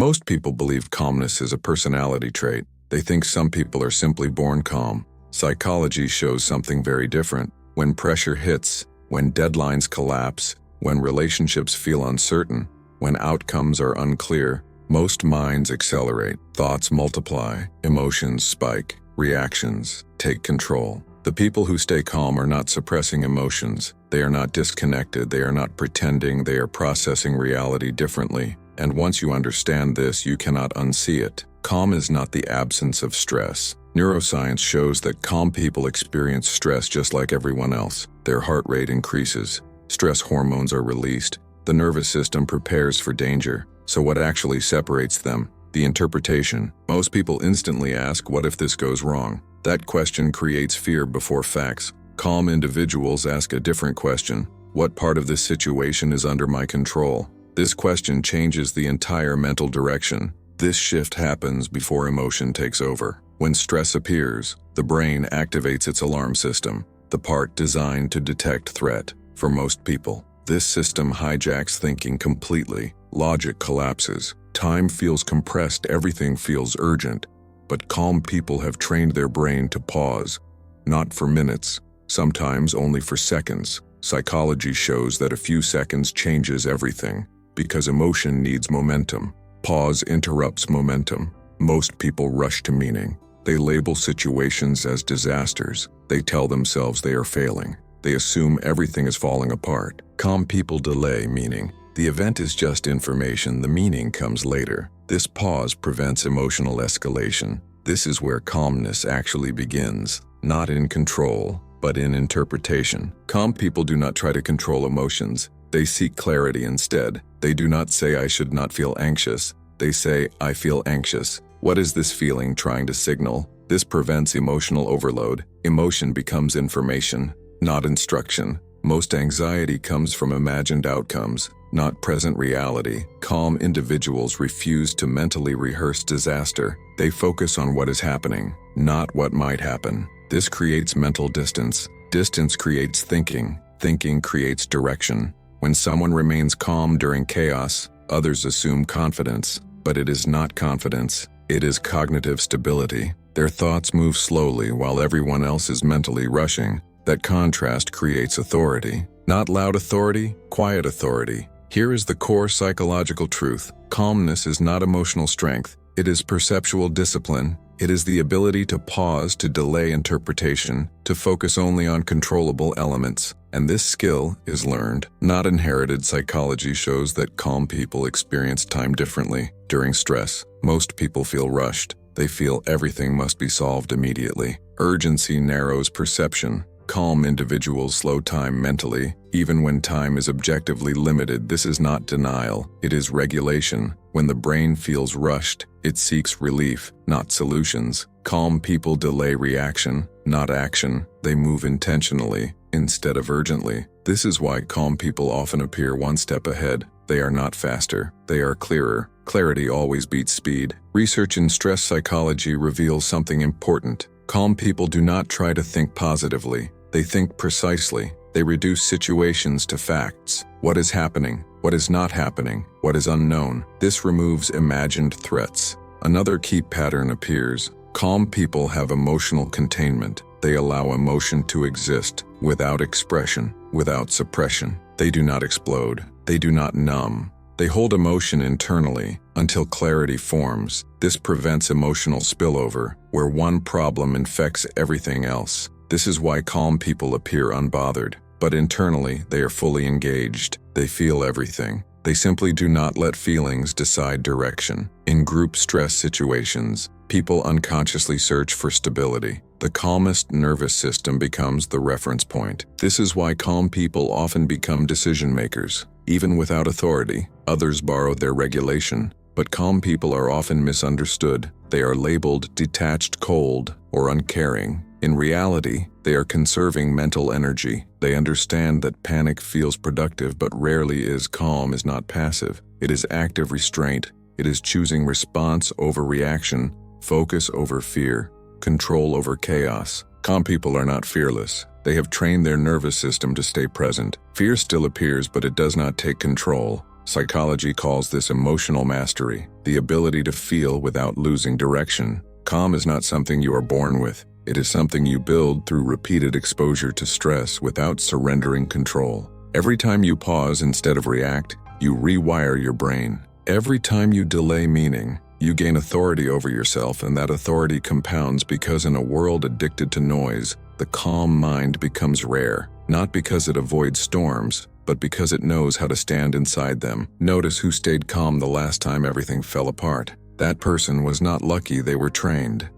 Most people believe calmness is a personality trait. They think some people are simply born calm. Psychology shows something very different. When pressure hits, when deadlines collapse, when relationships feel uncertain, when outcomes are unclear, most minds accelerate, thoughts multiply, emotions spike, reactions take control. The people who stay calm are not suppressing emotions. They are not disconnected. They are not pretending. They are processing reality differently. And once you understand this, you cannot unsee it. Calm is not the absence of stress. Neuroscience shows that calm people experience stress just like everyone else. Their heart rate increases. Stress hormones are released. The nervous system prepares for danger. So what actually separates them? The interpretation. Most people instantly ask, what if this goes wrong? That question creates fear before facts. Calm individuals ask a different question. What part of this situation is under my control? This question changes the entire mental direction. This shift happens before emotion takes over. When stress appears, the brain activates its alarm system, the part designed to detect threat. For most people, this system hijacks thinking completely. Logic collapses. Time feels compressed. Everything feels urgent. But calm people have trained their brain to pause, not for minutes, sometimes only for seconds. Psychology shows that a few seconds changes everything, because emotion needs momentum. Pause interrupts momentum. Most people rush to meaning. They label situations as disasters. They tell themselves they are failing. They assume everything is falling apart. Calm people delay meaning. The event is just information, the meaning comes later. This pause prevents emotional escalation. This is where calmness actually begins, not in control, but in interpretation. Calm people do not try to control emotions. They seek clarity instead. They do not say, I should not feel anxious. They say, I feel anxious. What is this feeling trying to signal? This prevents emotional overload. Emotion becomes information, not instruction. Most anxiety comes from imagined outcomes, not present reality. Calm individuals refuse to mentally rehearse disaster. They focus on what is happening, not what might happen. This creates mental distance. Distance creates thinking. Thinking creates direction. When someone remains calm during chaos, others assume confidence, but it is not confidence. It is cognitive stability. Their thoughts move slowly while everyone else is mentally rushing. That contrast creates authority. Not loud authority, quiet authority. Here is the core psychological truth. Calmness is not emotional strength. It is perceptual discipline. It is the ability to pause, to delay interpretation, to focus only on controllable elements. And this skill is learned, not inherited. Psychology shows that calm people experience time differently. During stress, most people feel rushed. They feel everything must be solved immediately. Urgency narrows perception. Calm individuals slow time mentally, even when time is objectively limited. This is not denial, it is regulation. When the brain feels rushed, it seeks relief, not solutions. Calm people delay reaction, not action. They move intentionally, instead of urgently. This is why calm people often appear one step ahead. They are not faster, they are clearer. Clarity always beats speed. Research in stress psychology reveals something important. Calm people do not try to think positively. They think precisely. They reduce situations to facts. What is happening? What is not happening? What is unknown? This removes imagined threats. Another key pattern appears. Calm people have emotional containment. They allow emotion to exist without expression, without suppression. They do not explode. They do not numb. They hold emotion internally until clarity forms. This prevents emotional spillover, where one problem infects everything else. This is why calm people appear unbothered, but internally they are fully engaged. They feel everything. They simply do not let feelings decide direction. In group stress situations, people unconsciously search for stability. The calmest nervous system becomes the reference point. This is why calm people often become decision makers. Even without authority, others borrow their regulation. But calm people are often misunderstood. They are labeled detached, cold, or uncaring. In reality, they are conserving mental energy. They understand that panic feels productive but rarely is. Calm is not passive. It is active restraint. It is choosing response over reaction, focus over fear, control over chaos. Calm people are not fearless. They have trained their nervous system to stay present. Fear still appears, but it does not take control. Psychology calls this emotional mastery, the ability to feel without losing direction. Calm is not something you are born with. It is something you build through repeated exposure to stress without surrendering control. Every time you pause instead of react, you rewire your brain. Every time you delay meaning, you gain authority over yourself, and that authority compounds because in a world addicted to noise, the calm mind becomes rare, not because it avoids storms, but because it knows how to stand inside them. Notice who stayed calm the last time everything fell apart. That person was not lucky, they were trained.